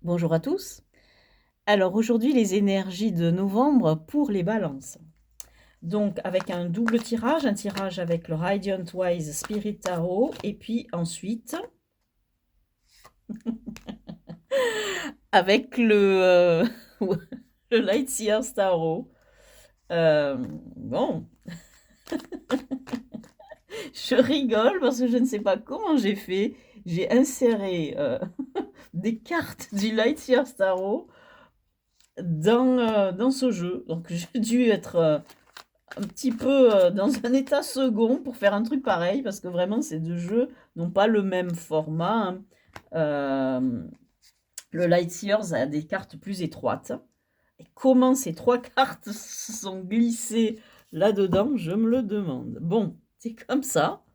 Bonjour à tous. Alors aujourd'hui, les énergies de novembre pour les balances. Donc avec un double tirage, un tirage avec le Radiant Wise Spirit Tarot et puis ensuite avec le Light Seers Tarot. Bon, je rigole parce que je ne sais pas comment j'ai fait. J'ai inséré des cartes du Light Seers Tarot dans ce jeu. Donc j'ai dû être un petit peu dans un état second pour faire un truc pareil, parce que vraiment ces deux jeux n'ont pas le même format, hein. Le Light Years a des cartes plus étroites. Et comment ces trois cartes se sont glissées là-dedans, je me le demande. Bon, c'est comme ça.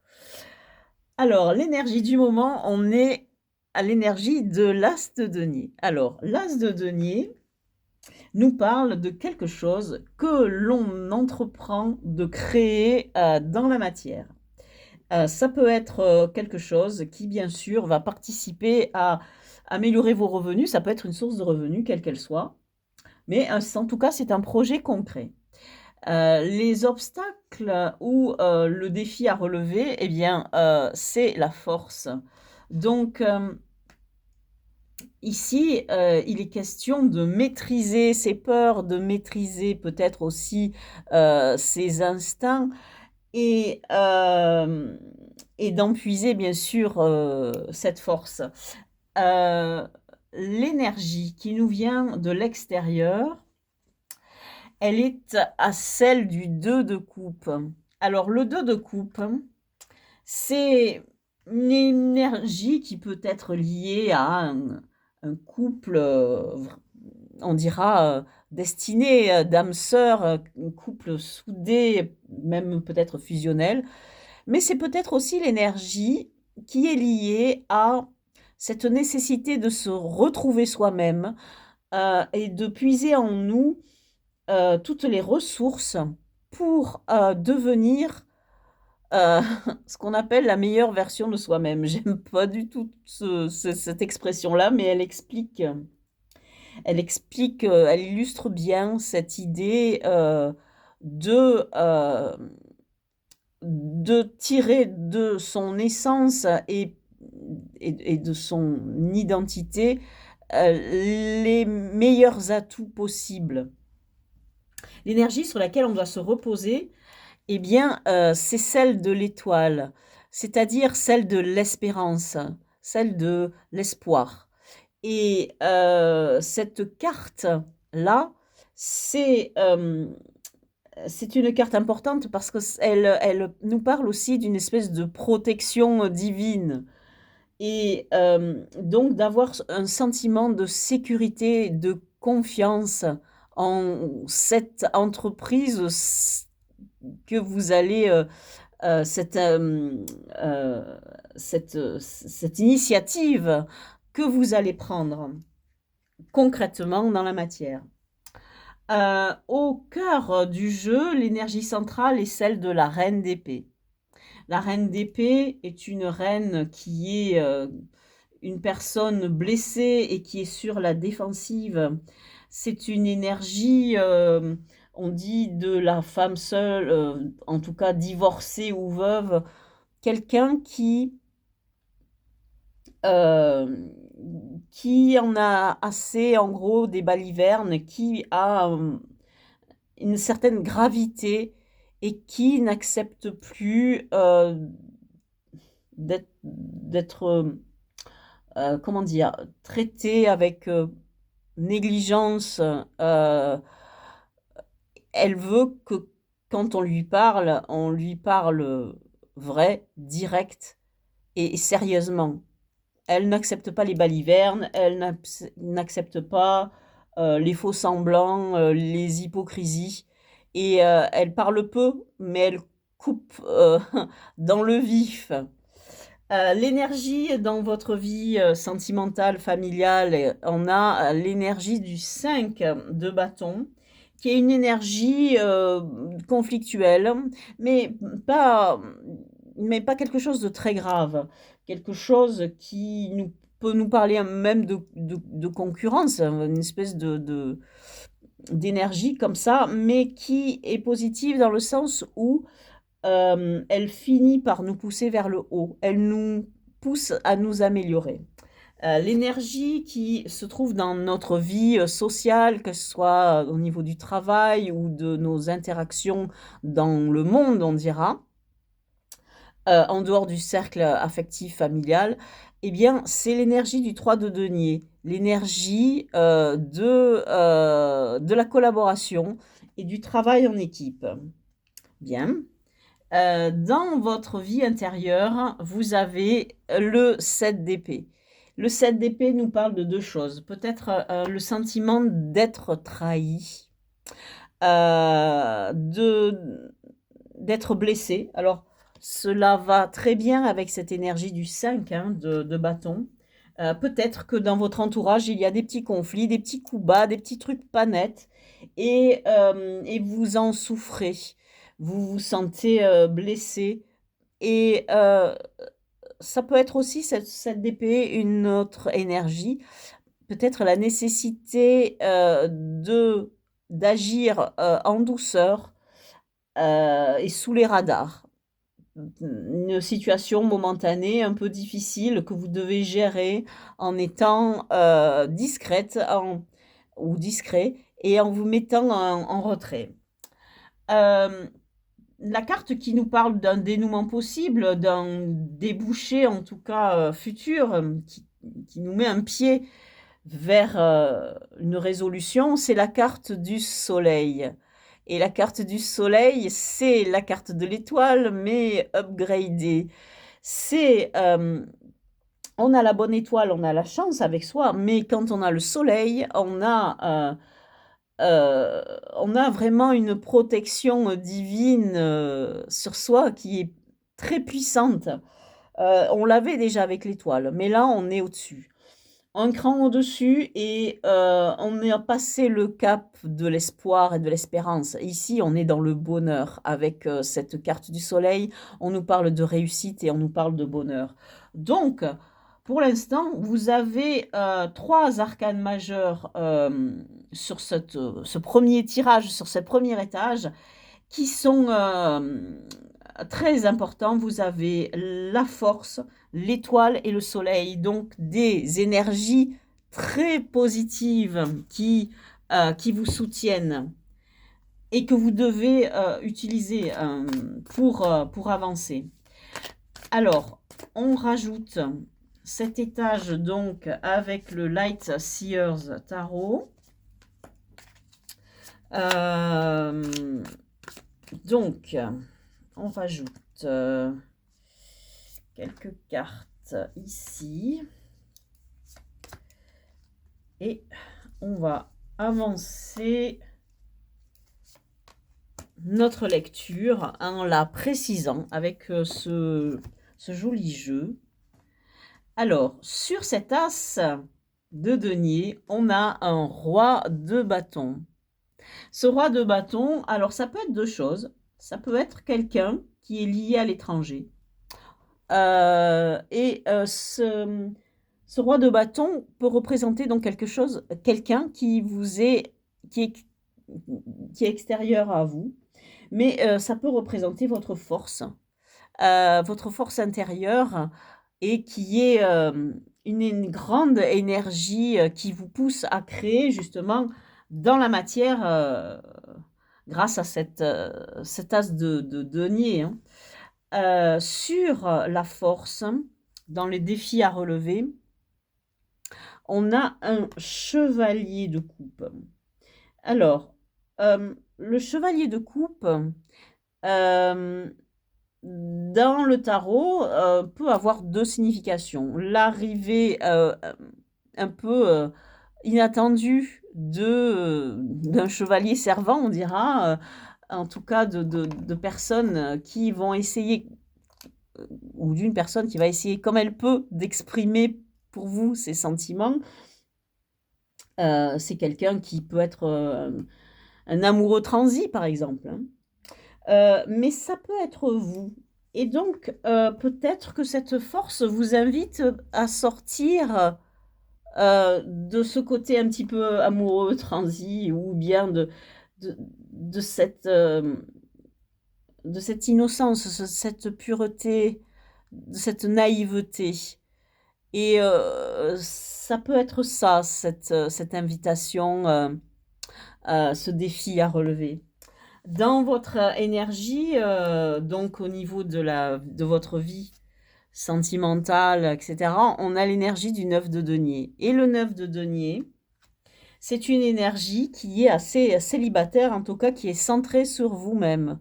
Alors, l'énergie du moment, on est à l'énergie de l'As de denier. Alors, l'As de denier nous parle de quelque chose que l'on entreprend de créer dans la matière. Ça peut être quelque chose qui, bien sûr, va participer à améliorer vos revenus. Ça peut être une source de revenus, quelle qu'elle soit. Mais en tout cas, c'est un projet concret. Les obstacles ou le défi à relever, eh bien, c'est la force. Donc, ici, il est question de maîtriser ses peurs, de maîtriser peut-être aussi ses instincts et, et d'en puiser bien sûr cette force. Euh, L'énergie qui nous vient de l'extérieur, elle est à celle du 2 de coupe. Alors le 2 de coupe, c'est une énergie qui peut être liée à un couple, on dira, destiné, d'âmes sœurs, un couple soudé, même peut-être fusionnel. Mais c'est peut-être aussi l'énergie qui est liée à cette nécessité de se retrouver soi-même, et de puiser en nous, toutes les ressources pour, devenir Heu, ce qu'on appelle la meilleure version de soi-même. J'aime pas du tout cette expression-là, mais elle illustre bien cette idée, de tirer de son essence et de son identité, les meilleurs atouts possibles. L'énergie sur laquelle on doit se reposer, eh bien, c'est celle de l'étoile, c'est-à-dire celle de l'espérance, celle de l'espoir. Et cette carte-là, c'est une carte importante parce que elle nous parle aussi d'une espèce de protection divine et donc d'avoir un sentiment de sécurité, de confiance en cette entreprise que vous allez, cette, heu, cette initiative que vous allez prendre concrètement dans la matière. Au cœur du jeu, l'énergie centrale est celle de la reine d'épée. La reine d'épée est une reine qui est, une personne blessée et qui est sur la défensive. C'est une énergie, on dit de la femme seule, en tout cas divorcée ou veuve, quelqu'un Hem, qui en a assez, en gros, des balivernes, qui a, une certaine gravité et qui n'accepte plus, d'être, comment dire? Traité avec, négligence, elle veut que quand on lui parle, vrai, direct et sérieusement. Elle n'accepte pas les balivernes, elle n'accepte pas, les faux-semblants, les hypocrisies et elle parle peu, mais elle coupe, dans le vif. L'énergie dans votre vie, sentimentale, familiale, on a, l'énergie du 5 de bâton, qui est une énergie, conflictuelle, mais pas mais pas quelque chose de très grave. Quelque chose qui nous peut nous parler même de concurrence, une espèce d'énergie comme ça, mais qui est positive dans le sens où, elle finit par nous pousser vers le haut. Elle nous pousse à nous améliorer. L'énergie qui se trouve dans notre vie, sociale, que ce soit, au niveau du travail ou de nos interactions dans le monde, on dira, en dehors du cercle affectif familial, eh bien, c'est l'énergie du 3 de denier, l'énergie, de la collaboration et du travail en équipe. Bien. Dans votre vie intérieure, vous avez le 7 d'épée. Le 7 d'épée nous parle de 2 choses. Peut-être, le sentiment d'être trahi, d'être blessé. Alors, cela va très bien avec cette énergie du 5, hein, de bâton. Peut-être que dans votre entourage, il y a des petits conflits, des petits coups bas, des petits trucs pas nets et vous en souffrez. Vous vous sentez, blessé et ça peut être aussi cette d'épée, une autre énergie, peut-être la nécessité, d'agir, en douceur, et sous les radars. Une situation momentanée un peu difficile que vous devez gérer en étant, discrète ou discret et en vous mettant en retrait. Hem, la carte qui nous parle d'un dénouement possible, d'un débouché en tout cas, futur, qui nous met un pied vers, une résolution, c'est la carte du soleil et la carte du soleil, c'est la carte de l'étoile mais upgradée. C'est, on a la bonne étoile, on a la chance avec soi, mais quand on a le soleil, on a vraiment une protection, divine, sur soi qui est très puissante. On l'avait déjà avec l'étoile, mais là, on est au-dessus. Un cran au-dessus et on a passé le cap de l'espoir et de l'espérance. Ici, on est dans le bonheur avec, cette carte du soleil. On nous parle de réussite et on nous parle de bonheur. Donc, pour l'instant, vous avez, 3 arcanes majeurs, sur ce premier tirage, sur ce premier étage qui sont, très importants. Vous avez la force, l'étoile et le soleil, donc des énergies très positives qui vous soutiennent et que vous devez, utiliser, pour avancer. Alors, on rajoute cet étage donc avec le Light Seers Tarot. Donc, on rajoute quelques cartes ici et on va avancer notre lecture en la précisant avec ce joli jeu. Alors, sur cet as de denier, on a un roi de bâton. Ce roi de bâton, alors ça peut être 2 choses. Ça peut être quelqu'un qui est lié à l'étranger. Ce roi de bâton peut représenter donc quelqu'un qui est extérieur à vous, mais ça peut représenter votre force intérieure et qui est, une grande énergie, qui vous pousse à créer justement dans la matière, grâce à cet as de denier, hein. Sur la force, dans les défis à relever, on a un chevalier de coupe. Alors, le chevalier de coupe, dans le tarot, peut avoir 2 significations. L'arrivée, un peu, inattendue d'un chevalier servant, on dira, en tout cas de personnes qui vont essayer ou d'une personne qui va essayer comme elle peut d'exprimer pour vous ses sentiments. C'est quelqu'un qui peut être, un amoureux transi par exemple, hein. Mais ça peut être vous et donc peut-être que cette force vous invite à sortir, de ce côté un petit peu amoureux, transi, ou bien de, de cette, euh, de cette innocence, cette pureté, de cette naïveté. Et ça peut être ça, cette invitation, ce défi à relever. Dans votre énergie, donc au niveau de votre vie sentimentale, etc., on a l'énergie du 9 de denier. Et le 9 de denier, c'est une énergie qui est assez célibataire, en tout cas qui est centrée sur vous-même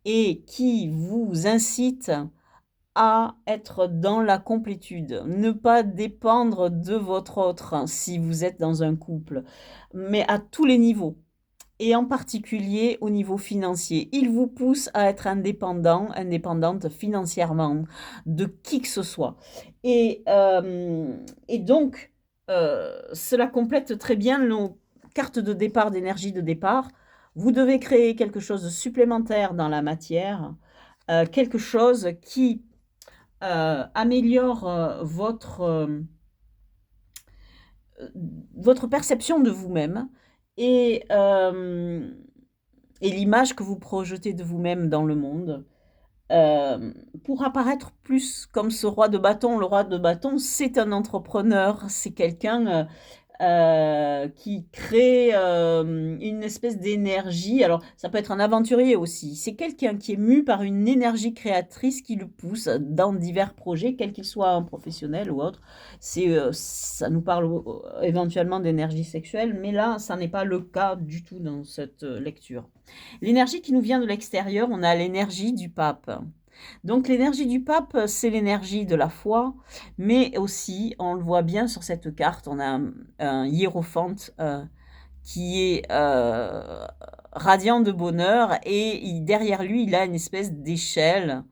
et qui vous incite à être dans la complétude, ne pas dépendre de votre autre si vous êtes dans un couple, mais à tous les niveaux et en particulier au niveau financier. Il vous pousse à être indépendant, indépendante financièrement de qui que ce soit. Et donc, cela complète très bien nos cartes de départ, d'énergie de départ. Vous devez créer quelque chose de supplémentaire dans la matière, quelque chose qui améliore votre perception de vous-même et, euh, et l'image que vous projetez de vous-même dans le monde pour apparaître plus comme ce roi de bâton. Le roi de bâton, c'est un entrepreneur, c'est quelqu'un qui crée une espèce d'énergie. Alors, ça peut être un aventurier aussi. C'est quelqu'un qui est mu par une énergie créatrice qui le pousse dans divers projets, quel qu'il soit un professionnel ou autre. Ça nous parle éventuellement d'énergie sexuelle, mais là, ça n'est pas le cas du tout dans cette lecture. L'énergie qui nous vient de l'extérieur, on a l'énergie du pape. Donc l'énergie du pape, c'est l'énergie de la foi, mais aussi, on le voit bien sur cette carte, on a un hiérophante qui est radiant de bonheur et derrière lui, il a une espèce d'échelle.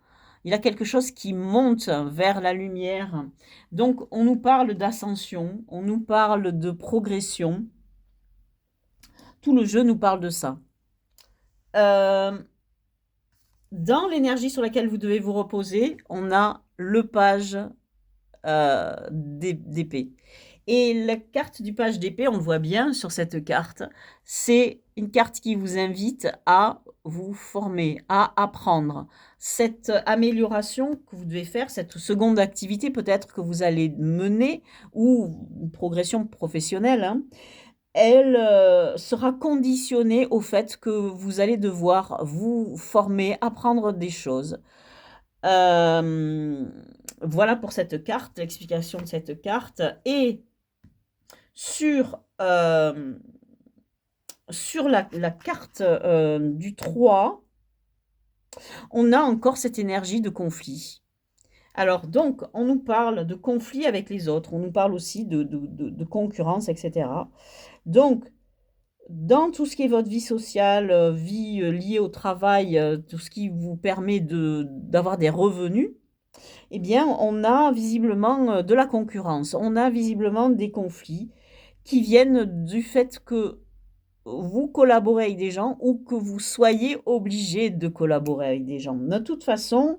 Il a quelque chose qui monte vers la lumière. Donc on nous parle d'ascension, on nous parle de progression. Tout le jeu nous parle de ça. Dans l'énergie sur laquelle vous devez vous reposer, on a le page d'épée. Et la carte du page d'épée, on le voit bien sur cette carte, c'est une carte qui vous invite à vous former, à apprendre. Cette amélioration que vous devez faire, cette seconde activité peut-être que vous allez mener, ou une progression professionnelle, hein, elle sera conditionnée au fait que vous allez devoir vous former, apprendre des choses. Euh, voilà pour cette carte, l'explication de cette carte. Et sur, sur la carte du 3, on a encore cette énergie de conflit. Alors, donc, on nous parle de conflit avec les autres, on nous parle aussi de concurrence, etc. Donc, dans tout ce qui est votre vie sociale, vie liée au travail, tout ce qui vous permet d'avoir des revenus, eh bien, on a visiblement de la concurrence, on a visiblement des conflits qui viennent du fait que vous collaborez avec des gens ou que vous soyez obligé de collaborer avec des gens. De toute façon,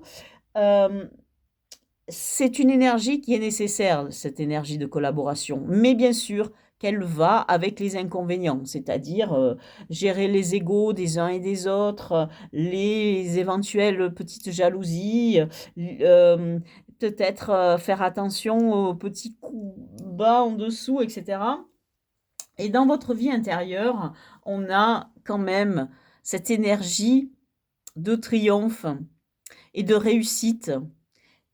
euh, c'est une énergie qui est nécessaire, cette énergie de collaboration. Mais bien sûr qu'elle va avec les inconvénients, c'est-à-dire gérer les égos des uns et des autres, les éventuelles petites jalousies, euh, peut-être faire attention aux petits coups bas en dessous, etc. Et dans votre vie intérieure, on a quand même cette énergie de triomphe et de réussite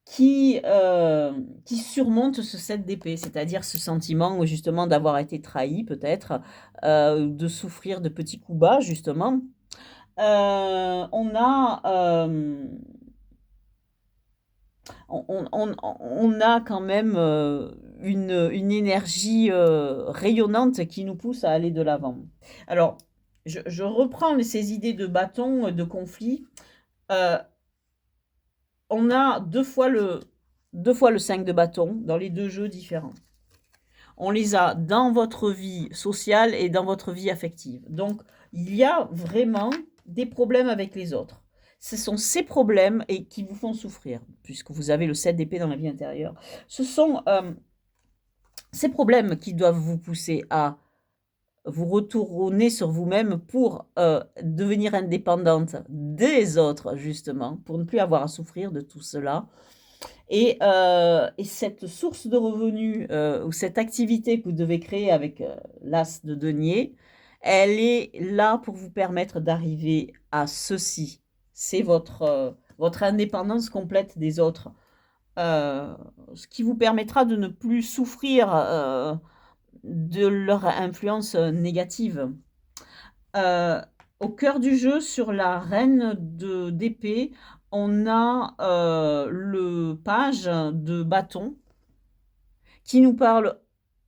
qui surmonte ce 7 d'épée, c'est-à-dire ce sentiment justement d'avoir été trahi peut-être, de souffrir de petits coups bas justement. On a, on a quand même une énergie rayonnante qui nous pousse à aller de l'avant. Alors, je reprends ces idées de bâton, de conflit. Euh, on a deux fois le 5 de bâton dans les deux jeux différents. On les a dans votre vie sociale et dans votre vie affective. Donc, il y a vraiment des problèmes avec les autres. Ce sont ces problèmes qui vous font souffrir, puisque vous avez le 7 d'épée dans la vie intérieure. Ce sont ces problèmes qui doivent vous pousser à vous retourner sur vous-même pour, devenir indépendante des autres justement, pour ne plus avoir à souffrir de tout cela et cette source de revenus, ou cette activité que vous devez créer avec, l'as de denier, elle est là pour vous permettre d'arriver à ceci. C'est votre indépendance complète des autres, heu, ce qui vous permettra de ne plus souffrir, de leur influence, négative. Heu, Au cœur du jeu, sur la reine de d'épée, on a, le page de bâton qui nous parle,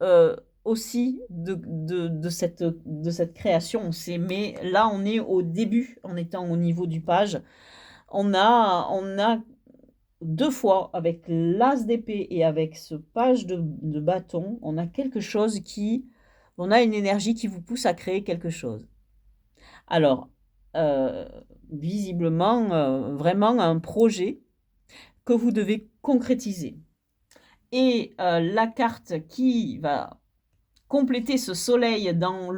heu, aussi de cette création. Mais là, on est au début, en étant au niveau du page. On a 2 fois avec l'as d'épée et avec ce page de bâton, on a une énergie qui vous pousse à créer quelque chose. Alors, heu, visiblement, vraiment un projet que vous devez concrétiser et la carte qui va compléter ce soleil dans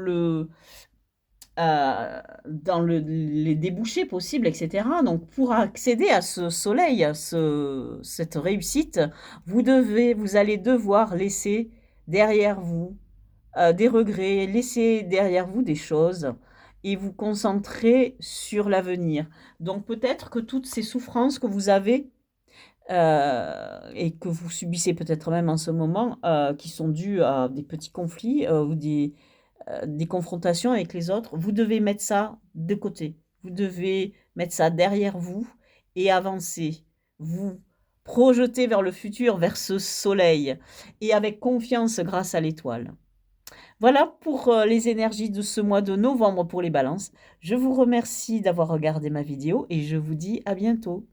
les débouchés possibles et cetera. Donc pour accéder à ce soleil, à cette réussite, vous allez devoir laisser derrière vous, des regrets, laisser derrière vous des choses et vous concentrer sur l'avenir. Donc peut-être que toutes ces souffrances que vous avez, et que vous subissez peut-être même en ce moment, qui sont dues à des petits conflits, ou des confrontations avec les autres, vous devez mettre ça de côté. Vous devez mettre ça derrière vous et avancer. Vous projeter vers le futur, vers ce soleil et avec confiance grâce à l'étoile. Voilà pour, les énergies de ce mois de novembre pour les balances. Je vous remercie d'avoir regardé ma vidéo et je vous dis à bientôt.